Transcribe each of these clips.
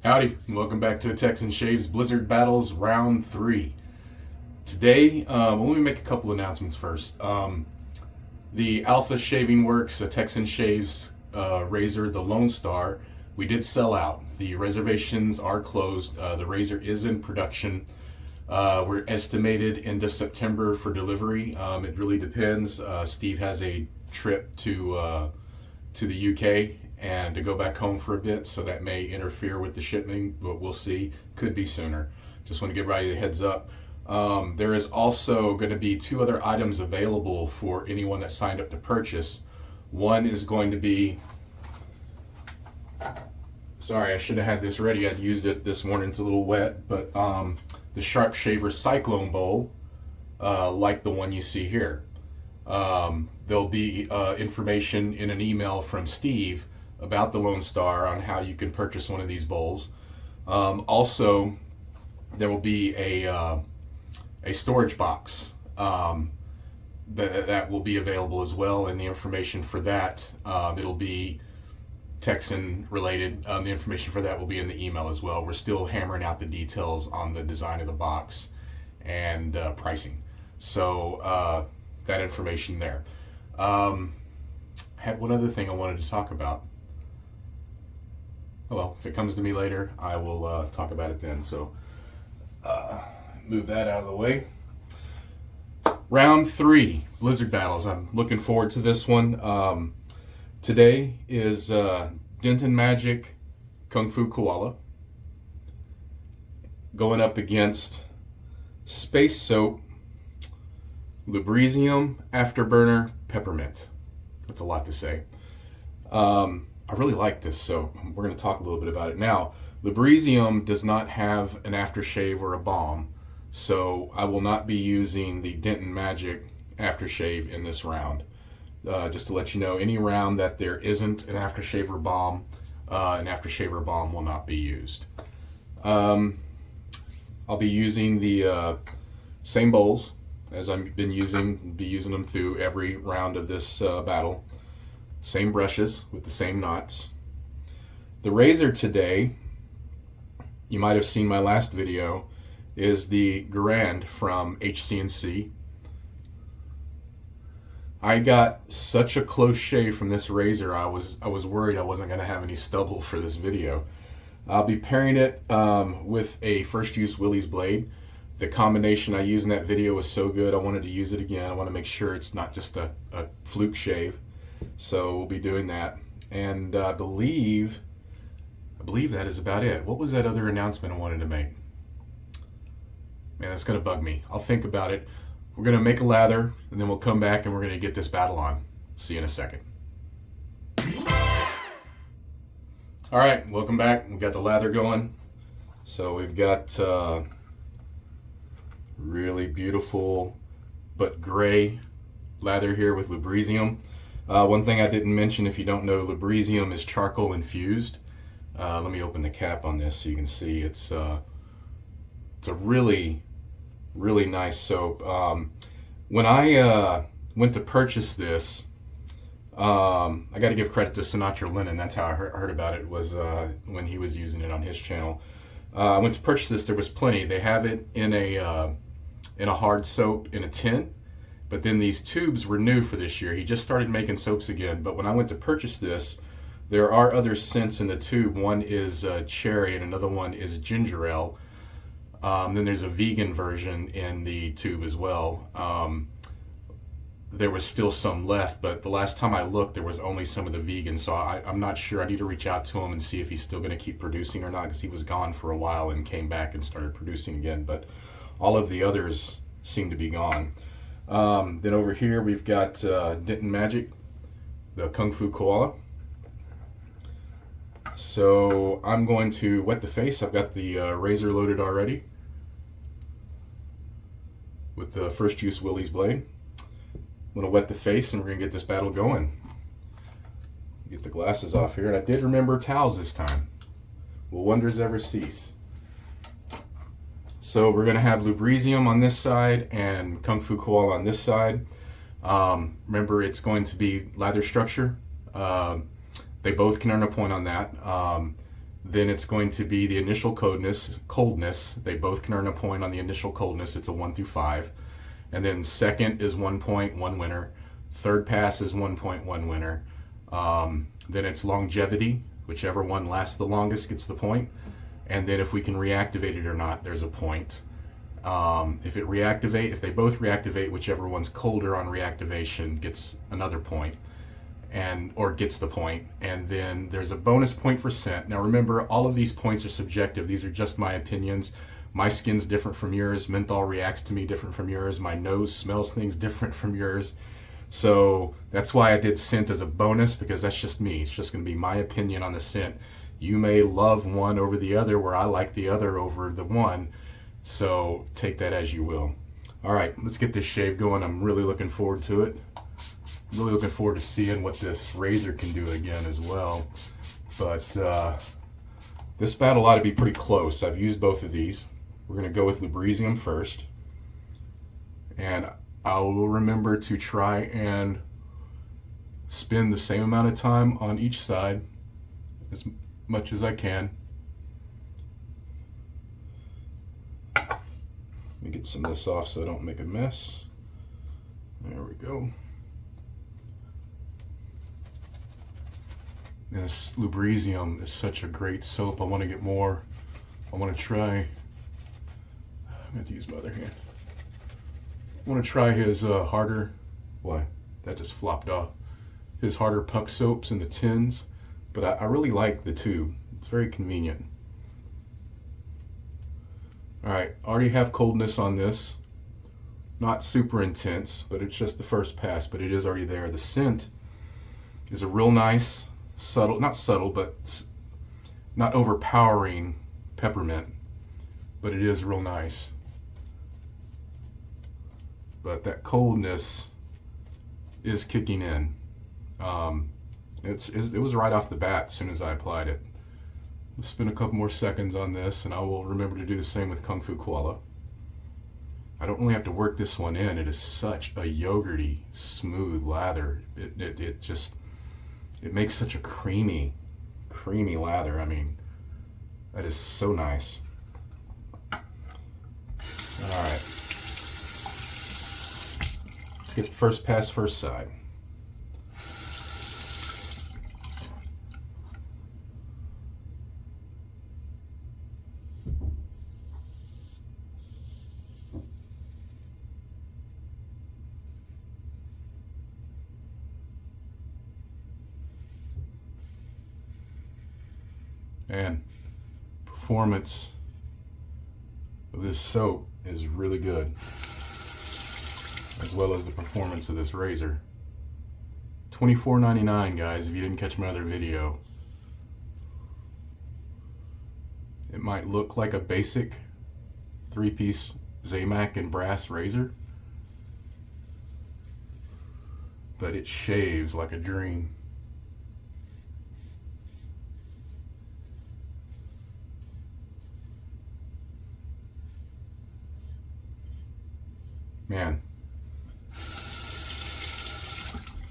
Howdy, and welcome back to Texan Shaves Blizzard Battles Round 3. Today, let me make a couple announcements first. The Alpha Shaving Works, a Texan Shaves razor, the Lone Star, we did sell out. The reservations are closed. The razor is in production. We're estimated end of September for delivery. It really depends. Steve has a trip to the UK and to go back home for a bit, so that may interfere with the shipping, but we'll see. Could be sooner. Just want to give everybody a heads up. There is also going to be 2 other items available for anyone that signed up to purchase. One is going to be, sorry, I should have had this ready. I'd used it this morning. It's a little wet, but the Sharpe Shaver Cyclone Bowl, like the one you see here. There'll be information in an email from Steve about the Lone Star on how you can purchase one of these bowls. Also, there will be a storage box that will be available as well, and the information for that, it'll be Texan related. The information for that will be in the email as well. We're still hammering out the details on the design of the box and pricing. So that information there. Had one other thing I wanted to talk about. Oh, well, if it comes to me later, I will talk about it then. So move that out of the way. Round 3, Blizzard Battles. I'm looking forward to this one. Today is Denton Magic Kung Fu Koala going up against Space Soap Lubrisium Afterburner Peppermint. That's a lot to say. I really like this soap. We're going to talk a little bit about it now. Lubrisium does not have an aftershave or a balm, so I will not be using the Denton Magic aftershave in this round. Just to let you know, any round that there isn't an aftershave or balm, an aftershave or balm will not be used. I'll be using the same bowls as I've been using, them through every round of this battle. Same brushes with the same knots. The razor today, you might have seen my last video, is the Garand from HC&C. I got such a close shave from this razor, I was worried I wasn't going to have any stubble for this video. I'll be pairing it with a first use Willys blade. The combination I used in that video was so good, I wanted to use it again. I want to make sure it's not just a fluke shave. So we'll be doing that. And I believe that is about it. What was that other announcement I wanted to make? Man, that's going to bug me. I'll think about it. We're going to make a lather, and then we'll come back and we're going to get this battle on. See you in a second. All right, welcome back. We've got the lather going. So we've got really beautiful but gray lather here with Lubrisium. One thing I didn't mention, if you don't know, Lubrisium is charcoal infused. Let me open the cap on this so you can see. It's a really nice soap. When I went to purchase this, I got to give credit to Sinatra Lennon. That's how I heard about it, was when he was using it on his channel. I went to purchase this. There was plenty. They have it in a hard soap in a tin. But then these tubes were new for this year. He just started making soaps again. But when I went to purchase this, there are other scents in the tube. One is cherry and another one is ginger ale. Then there's a vegan version in the tube as well. There was still some left, but the last time I looked, there was only some of the vegan. So I'm not sure. I need to reach out to him and see if he's still going to keep producing or not, because he was gone for a while and came back and started producing again. But all of the others seem to be gone. Then over here we've got Denton Magic, the Kung Fu Koala. So I'm going to wet the face. I've got the razor loaded already with the first use Willys blade. I'm going to wet the face and we're going to get this battle going. Get the glasses off here, and I did remember towels this time. Will wonders ever cease? So we're going to have Lubrisium on this side and Kung Fu Koala on this side. Remember, it's going to be lather structure. They both can earn a point on that. Then it's going to be the initial coldness. They both can earn a point on the initial coldness. It's a 1 through 5. And then second is 1 point, 1 winner. Third pass is 1 point, 1 winner. Then it's longevity. Whichever one lasts the longest gets the point. And then if we can reactivate it or not, there's a point. If they both reactivate, whichever one's colder on reactivation gets another point, or gets the point. And then there's a bonus point for scent. Now remember, all of these points are subjective. These are just my opinions. My skin's different from yours. Menthol reacts to me different from yours. My nose smells things different from yours. So that's why I did scent as a bonus, because that's just me. It's just going to be my opinion on the scent. You may love one over the other, where I like the other over the one. So take that as you will. All right, let's get this shave going. I'm really looking forward to it. I'm really looking forward to seeing what this razor can do again as well. But this battle ought to be pretty close. I've used both of these. We're going to go with Lubrisium first. And I will remember to try and spend the same amount of time on each side as much as I can. Let me get some of this off so I don't make a mess. There we go. This Lubrisium is such a great soap. I want to get more. I want to try. I'm going to use my other hand. I want to try his harder. Why? That just flopped off. His harder puck soaps in the tins. But I really like the tube. It's very convenient. Alright, already have coldness on this. Not super intense, but it's just the first pass, but it is already there. The scent is a real nice, subtle, not subtle, but not overpowering peppermint, but it is real nice. But that coldness is kicking in. It was right off the bat as soon as I applied it. We'll spend a couple more seconds on this, and I will remember to do the same with Kung Fu Koala. I don't really have to work this one in. It is such a yogurty, smooth lather. It makes such a creamy lather. I mean, that is so nice. All right. Let's get the first pass, first side. And performance of this soap is really good, as well as the performance of this razor. $24.99, guys, if you didn't catch my other video. It might look like a basic 3-piece Zamac and brass razor, but it shaves like a dream. Man,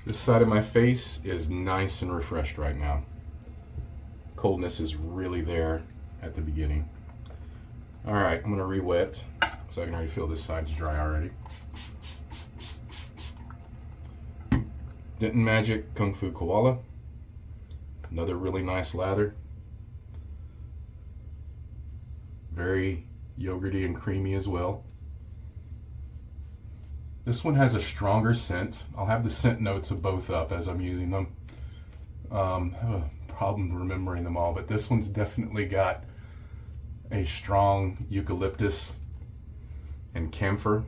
this side of my face is nice and refreshed right now. Coldness is really there at the beginning. All right, I'm gonna re-wet so I can already feel this side's dry already. Denton Magic Kung Fu Koala. Another really nice lather. Very yogurty and creamy as well. This one has a stronger scent. I'll have the scent notes of both up as I'm using them. I have a problem remembering them all, but this one's definitely got a strong eucalyptus and camphor.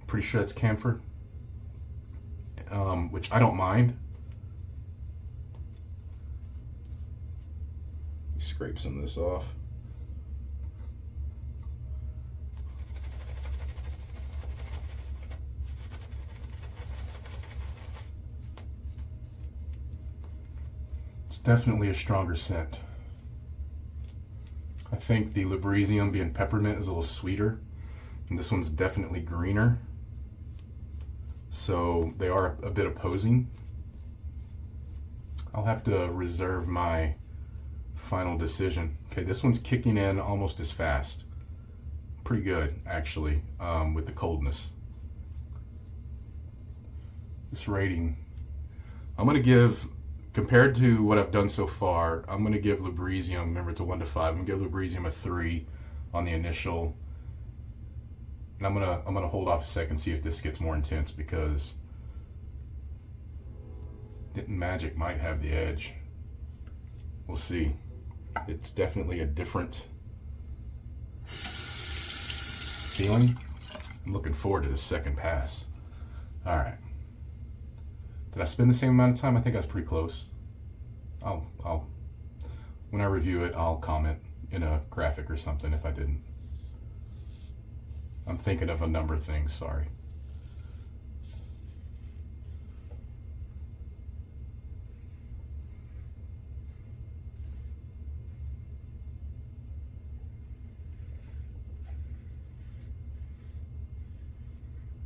Pretty sure it's camphor, which I don't mind. Scrape some of this off. It's definitely a stronger scent. I think the Lubrisium, being peppermint, is a little sweeter, and this one's definitely greener. So they are a bit opposing. I'll have to reserve my final decision. Okay, this one's kicking in almost as fast. Pretty good, actually, with the coldness. This rating, I'm going to give, compared to what I've done so far, I'm going to give Lubrisium, remember it's a 1 to 5, I'm going to give Lubrisium a 3 on the initial. And I'm gonna hold off a second, see if this gets more intense, because Denton Magic might have the edge. We'll see. It's definitely a different feeling. I'm looking forward to the second pass. All right. Did I spend the same amount of time? I think I was pretty close. I'll when I review it, I'll comment in a graphic or something if I didn't. I'm thinking of a number of things, sorry.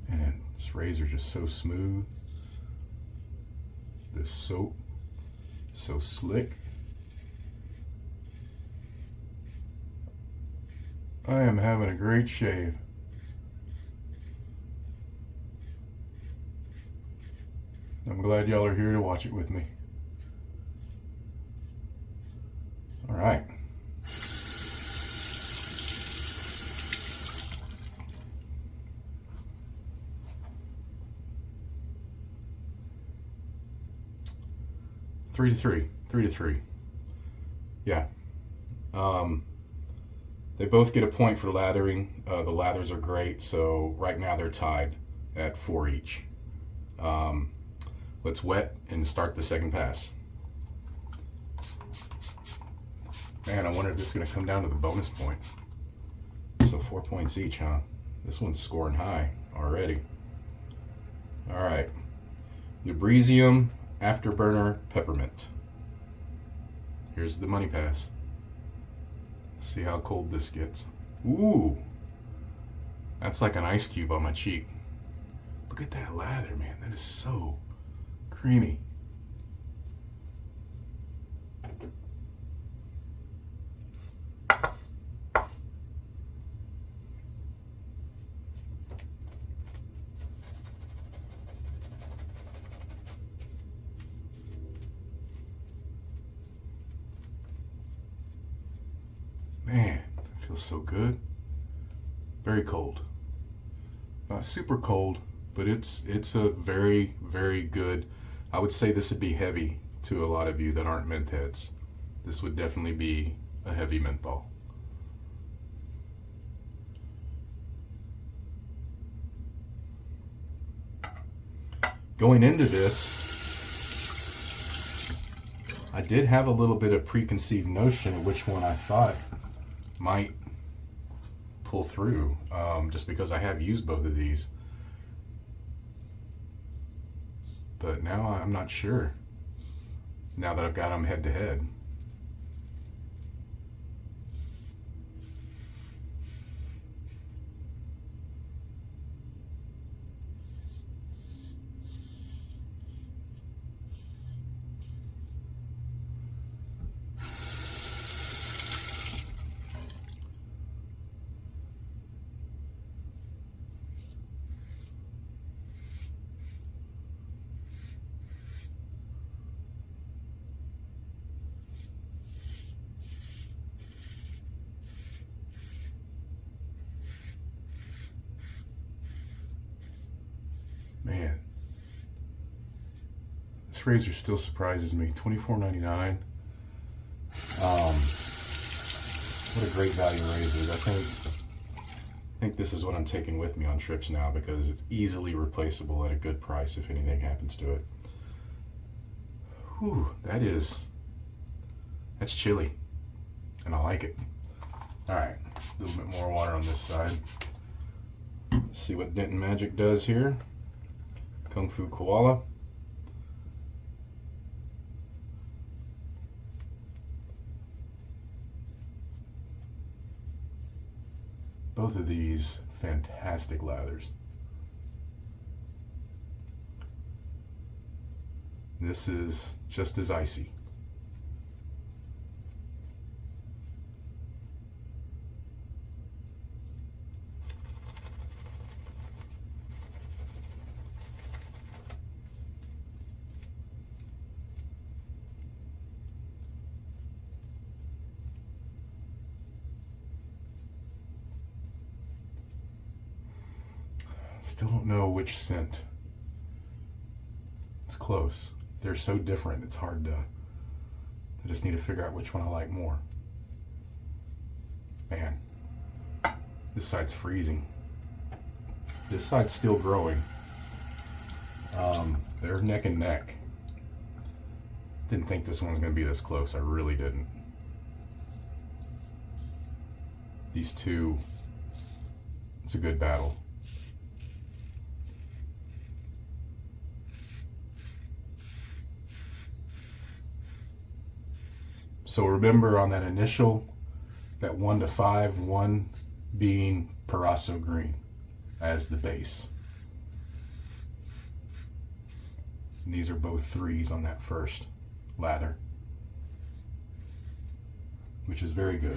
And this razor just so smooth. This soap, so slick. I am having a great shave. I'm glad y'all are here to watch it with me. All right. Three to three. Yeah. They both get a point for lathering. The lathers are great, so right now they're tied at 4 each. Let's wet and start the second pass. Man, I wonder if this is going to come down to the bonus point. So 4 points each, huh? This one's scoring high already. All right. Lubrisium, Afterburner, Peppermint. Here's the money pass. See how cold this gets. Ooh. That's like an ice cube on my cheek. Look at that lather, man. That is so creamy. Man, that feels so good. Very cold. Not super cold, but it's a very, very good. I would say this would be heavy to a lot of you that aren't mint heads. This would definitely be a heavy menthol. Going into this, I did have a little bit of preconceived notion of which one I thought might pull through, just because I have used both of these. But now I'm not sure, now that I've got them head to head. Man, this razor still surprises me. $24.99. What a great value razor. I think this is what I'm taking with me on trips now, because it's easily replaceable at a good price if anything happens to it. Whew, that's chilly, and I like it. All right, a little bit more water on this side. Let's see what Denton Magic does here. Kung Fu Koala. Both of these fantastic lathers. This is just as icy. Still don't know which scent. It's close. They're so different, it's hard to... I just need to figure out which one I like more. Man, this side's freezing. This side's still growing. They're neck and neck. Didn't think this one was going to be this close. I really didn't. These two, it's a good battle. So remember on that initial, that 1 to 5, 1 being Parasso green as the base. And these are both 3s on that first lather, which is very good.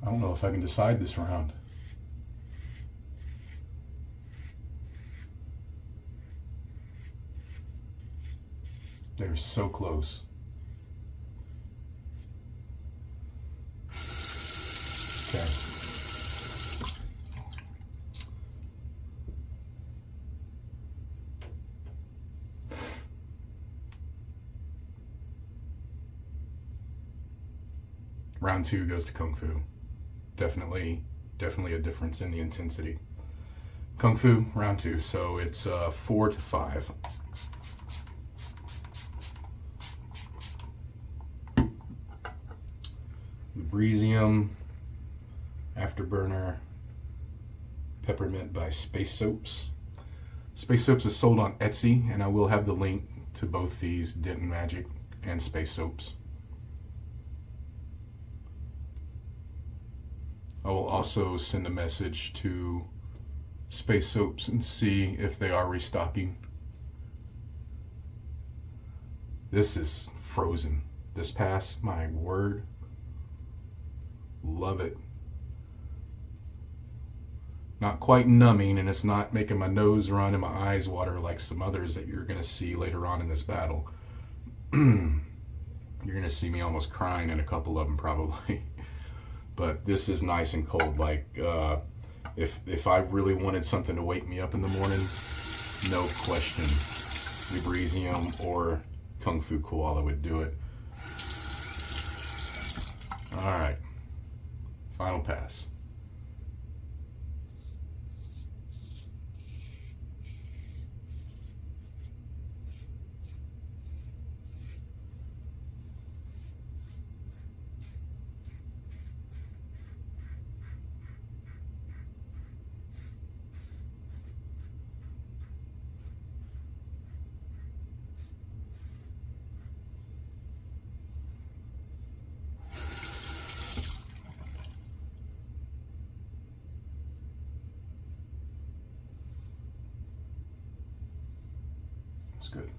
I don't know if I can decide this round. They're so close. Okay. Round 2 goes to Kung Fu. Definitely a difference in the intensity. Kung Fu, round 2, so it's 4 to 5. Lubrisium, Afterburner, Peppermint by Space Soaps. Space Soaps is sold on Etsy, and I will have the link to both these, Denton Magic and Space Soaps. I will also send a message to Space Soaps and see if they are restocking. This is frozen. This pass, my word. Love it. Not quite numbing, and it's not making my nose run and my eyes water like some others that you're going to see later on in this battle. You're going to see me almost crying in a couple of them probably. But this is nice and cold. Like if I really wanted something to wake me up in the morning, no question, Lubrisium or Kung Fu Koala would do it. All right. Final pass. It's good.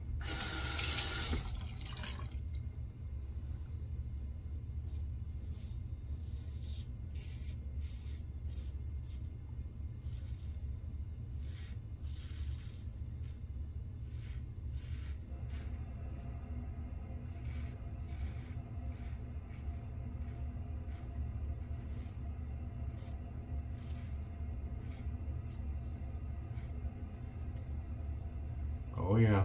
Oh yeah,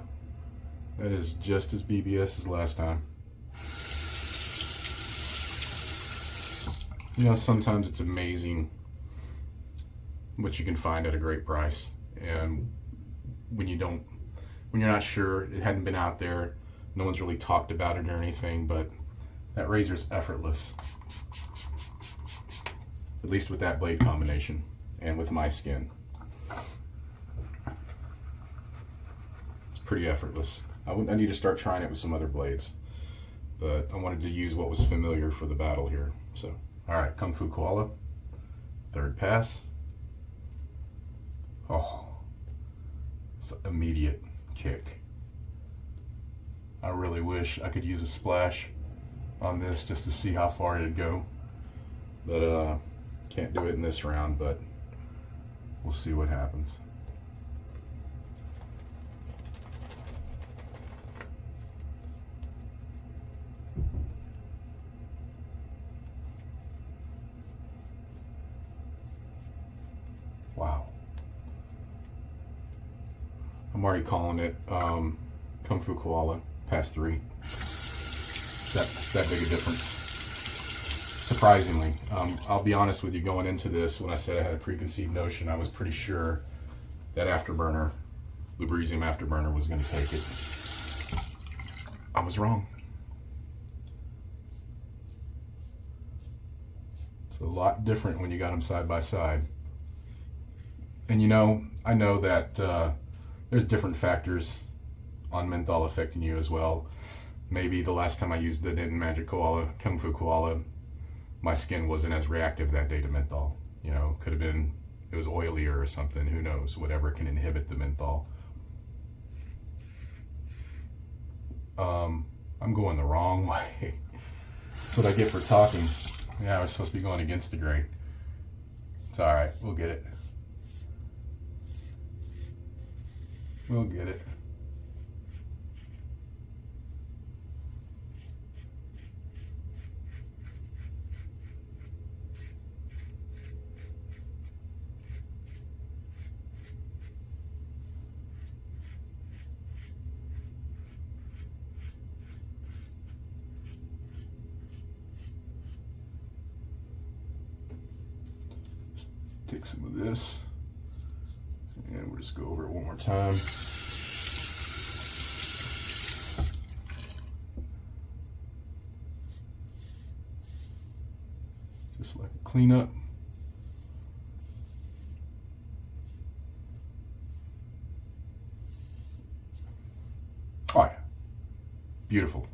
that is just as BBS as last time. You know, sometimes it's amazing what you can find at a great price, and when you're not sure, it hadn't been out there, no one's really talked about it or anything, but that razor's effortless. At least with that blade combination and with my skin. Pretty effortless. I need to start trying it with some other blades, but I wanted to use what was familiar for the battle here. So, all right, Kung Fu Koala, third pass. Oh, it's an immediate kick. I really wish I could use a splash on this just to see how far it'd go, but can't do it in this round, but we'll see what happens. Wow. I'm already calling it Kung Fu Koala past 3. That big a difference. Surprisingly. I'll be honest with you, going into this, when I said I had a preconceived notion, I was pretty sure that Afterburner, Lubrisium Afterburner, was going to take it. I was wrong. It's a lot different when you got them side by side. And you know, I know that there's different factors on menthol affecting you as well. Maybe the last time I used the Denton Magic Koala, Kung Fu Koala, my skin wasn't as reactive that day to menthol. You know, could have been, it was oilier or something, who knows, whatever can inhibit the menthol. I'm going the wrong way. That's what I get for talking. Yeah, I was supposed to be going against the grain. It's all right, we'll get it. We'll get it. Take some of this, and we'll just go over it one more time. Just like a cleanup. Oh yeah, beautiful.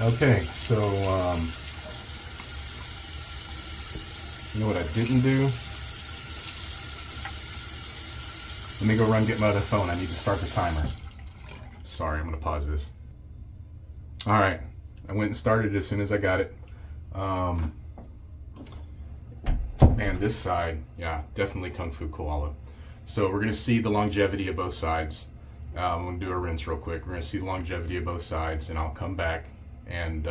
Okay, so you know what I didn't do? Let me go run and get my other phone. I need to start the timer. Sorry, I'm gonna pause this. All right, I went and started as soon as I got it. Man, this side, yeah, definitely Kung Fu Koala. So we're gonna see the longevity of both sides. I'm gonna do a rinse real quick. We're gonna see the longevity of both sides, and I'll come back and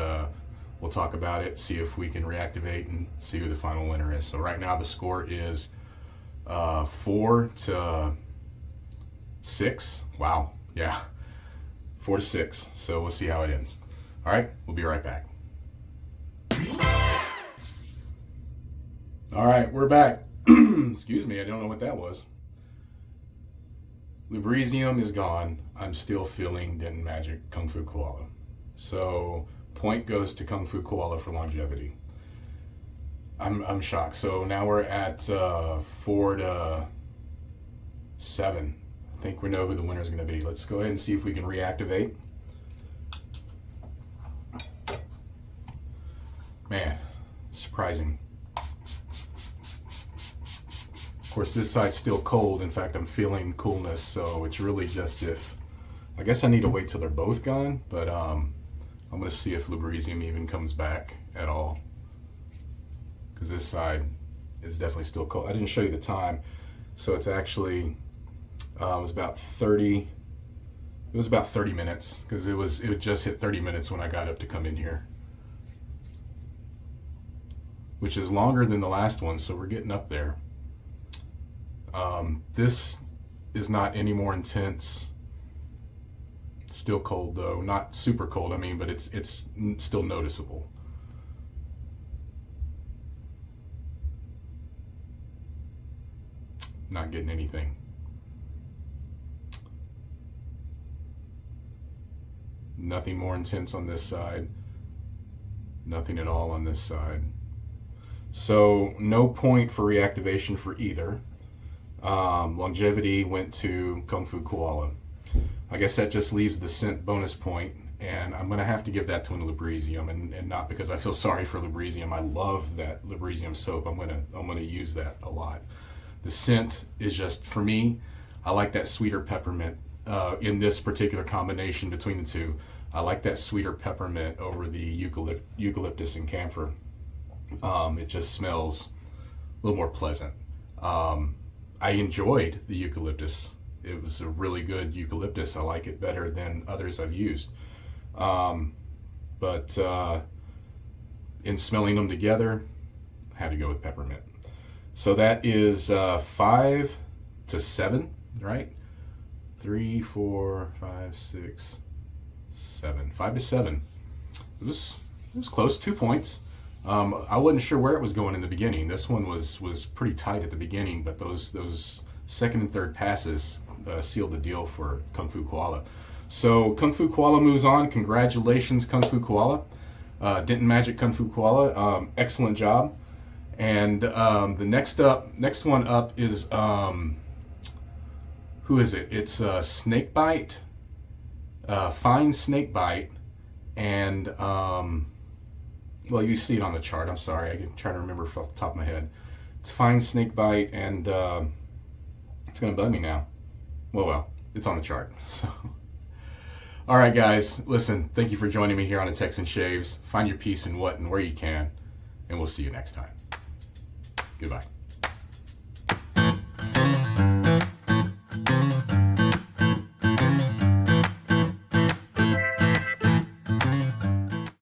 we'll talk about it, see if we can reactivate and see who the final winner is. So right now the score is 4-6. Wow, yeah, 4-6. So we'll see how it ends. All right, we'll be right back. All right, we're back. Excuse me, I don't know what that was. Lubrisium is gone. I'm still feeling Denton Magic Kung Fu Koala. So point goes to Kung Fu Koala for longevity. I'm shocked. So now we're at 4-7. I think we know who the winner is going to be. Let's go ahead and see if we can reactivate. Man, surprising. Of course, this side's still cold. In fact, I'm feeling coolness, so it's really just if... I guess I need to wait till they're both gone, but I'm going to see if Lubrisium even comes back at all. Because this side is definitely still cold. I didn't show you the time, so it's actually... it was about 30 minutes, because it just hit 30 minutes when I got up to come in here. Which is longer than the last one, so we're getting up there. This is not any more intense. It's still cold though, not super cold, I mean, but it's still noticeable. Not getting anything. Nothing more intense on this side. Nothing at all on this side. So no point for reactivation for either. Longevity went to Kung Fu Koala. I guess that just leaves the scent bonus point, and I'm gonna have to give that to an Lubrisium, and not because I feel sorry for Lubrisium. I love that Lubrisium soap. I'm gonna use that a lot. The scent is just, for me, I like that sweeter peppermint in this particular combination between the two. I like that sweeter peppermint over the eucalyptus and camphor. It just smells a little more pleasant. I enjoyed the eucalyptus. It was a really good eucalyptus. I like it better than others I've used. But in smelling them together, I had to go with peppermint. So that is 5 to 7, right? 3, 4, 5, 6, 7. 5 to 7. It was close. 2 points. I wasn't sure where it was going in the beginning. This one was pretty tight at the beginning, but those second and third passes sealed the deal for Kung Fu Koala. So Kung Fu Koala moves on. Congratulations, Kung Fu Koala. Denton Magic Kung Fu Koala. Excellent job. And the next one up is who is it? It's Snake Bite, Fine Snake Bite, and well, you see it on the chart. I'm sorry, I can try to remember off the top of my head. It's Fine Snake Bite, and it's gonna bug me now. Well, it's on the chart. So, all right, guys, listen. Thank you for joining me here on the Texan Shaves. Find your peace in what and where you can, and we'll see you next time. Goodbye.